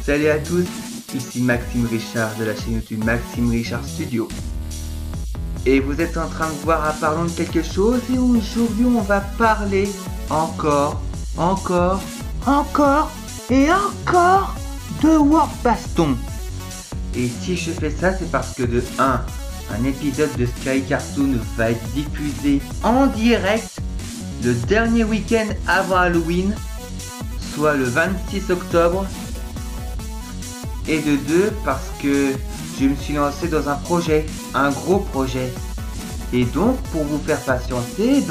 Salut à tous, ici Maxime Richard de la chaîne YouTube Maxime Richard Studio. Et vous êtes en train de voir à parlant de quelque chose et aujourd'hui on va parler encore de World Baston. Et si je fais ça, c'est parce que de 1, un épisode de Sky Cartoon va être diffusé en direct le dernier week-end avant Halloween, soit le 26 octobre. Et de 2, parce que je me suis lancé dans un projet, un gros projet. Et donc, pour vous faire patienter,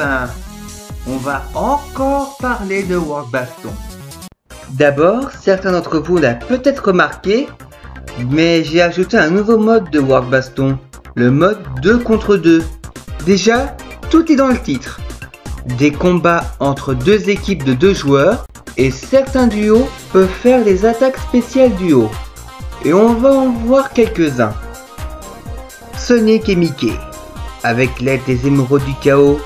on va encore parler de World Baston. D'abord, certains d'entre vous l'ont peut-être remarqué, mais j'ai ajouté un nouveau mode de World Baston, le mode 2 contre 2. Déjà, tout est dans le titre. Des combats entre deux équipes de 2 joueurs, et certains duos peuvent faire des attaques spéciales duo. Et on va en voir quelques-uns. Sonic et Mickey. Avec l'aide des émeraudes du chaos,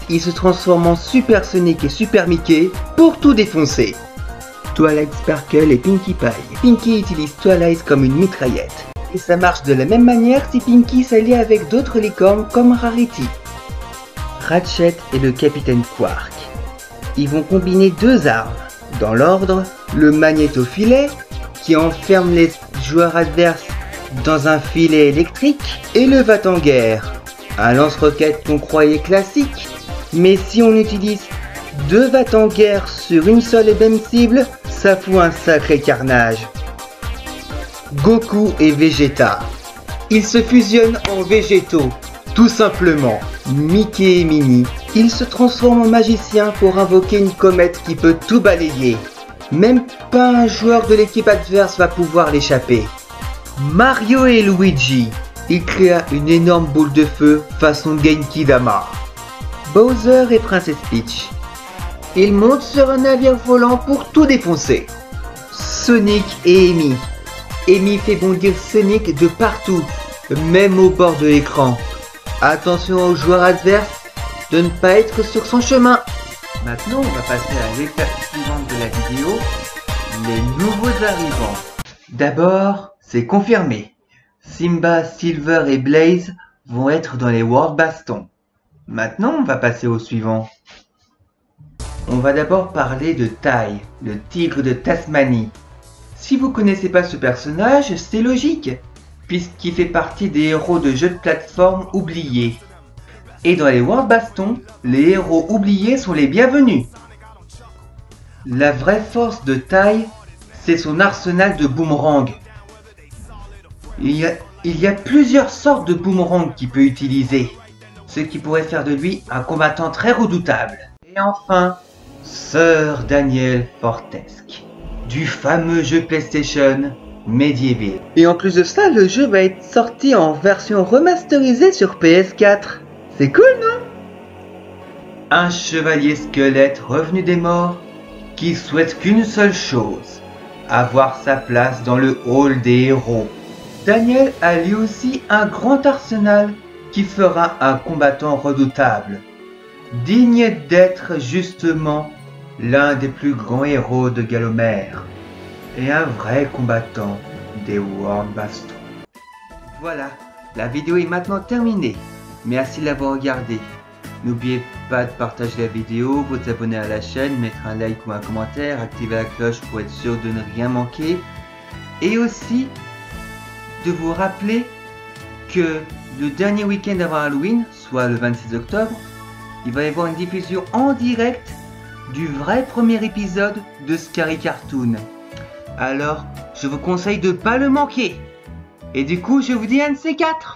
ils se transforment en Super Sonic et Super Mickey pour tout défoncer. Twilight Sparkle et Pinkie Pie. Pinkie utilise Twilight comme une mitraillette. Et ça marche de la même manière si Pinkie s'allie avec d'autres licornes comme Rarity. Ratchet et le Capitaine Quark. Ils vont combiner 2 armes. Dans l'ordre, le magnéto-filet qui enferme les joueurs adverses dans un filet électrique et le va-t-en-guerre, un lance-roquette qu'on croyait classique, mais si on utilise 2 va-t-en-guerre sur une seule et même cible, ça fout un sacré carnage. Goku et Vegeta. Ils se fusionnent en végétaux, tout simplement. Mickey et Minnie. Ils se transforment en magiciens pour invoquer une comète qui peut tout balayer. Même pas un joueur de l'équipe adverse va pouvoir l'échapper. Mario et Luigi. Ils créent une énorme boule de feu façon Genkidama. Bowser et Princess Peach. Ils montent sur un navire volant pour tout défoncer. Sonic et Amy. Amy fait bondir Sonic de partout, même au bord de l'écran. Attention aux joueurs adverses de ne pas être sur son chemin. Maintenant, on va passer à l'étape suivante de la vidéo, les nouveaux arrivants. D'abord, c'est confirmé. Simba, Silver et Blaze vont être dans les World Baston. Maintenant, on va passer au suivant. On va d'abord parler de Ty, le tigre de Tasmanie. Si vous connaissez pas ce personnage, c'est logique, puisqu'il fait partie des héros de jeux de plateforme oubliés. Et dans les World Baston, les héros oubliés sont les bienvenus. La vraie force de Ty, c'est son arsenal de boomerangs. Il y a plusieurs sortes de boomerangs qu'il peut utiliser, ce qui pourrait faire de lui un combattant très redoutable. Et enfin, Sir Daniel Fortesque, du fameux jeu PlayStation Medieval. Et en plus de ça, le jeu va être sorti en version remasterisée sur PS4. C'est cool, non? Un chevalier squelette revenu des morts qui souhaite qu'une seule chose, avoir sa place dans le hall des héros. Daniel a lui aussi un grand arsenal qui fera un combattant redoutable, digne d'être justement l'un des plus grands héros de Galomère et un vrai combattant des World Baston. Voilà, la vidéo est maintenant terminée. Merci de l'avoir regardé. N'oubliez pas de partager la vidéo, vous abonner à la chaîne, mettre un like ou un commentaire, activer la cloche pour être sûr de ne rien manquer. Et aussi de vous rappeler que le dernier week-end avant Halloween, soit le 26 octobre, il va y avoir une diffusion en direct du vrai premier épisode de Sky Cartoon. Alors, je vous conseille de ne pas le manquer. Et du coup, je vous dis un de ces 4.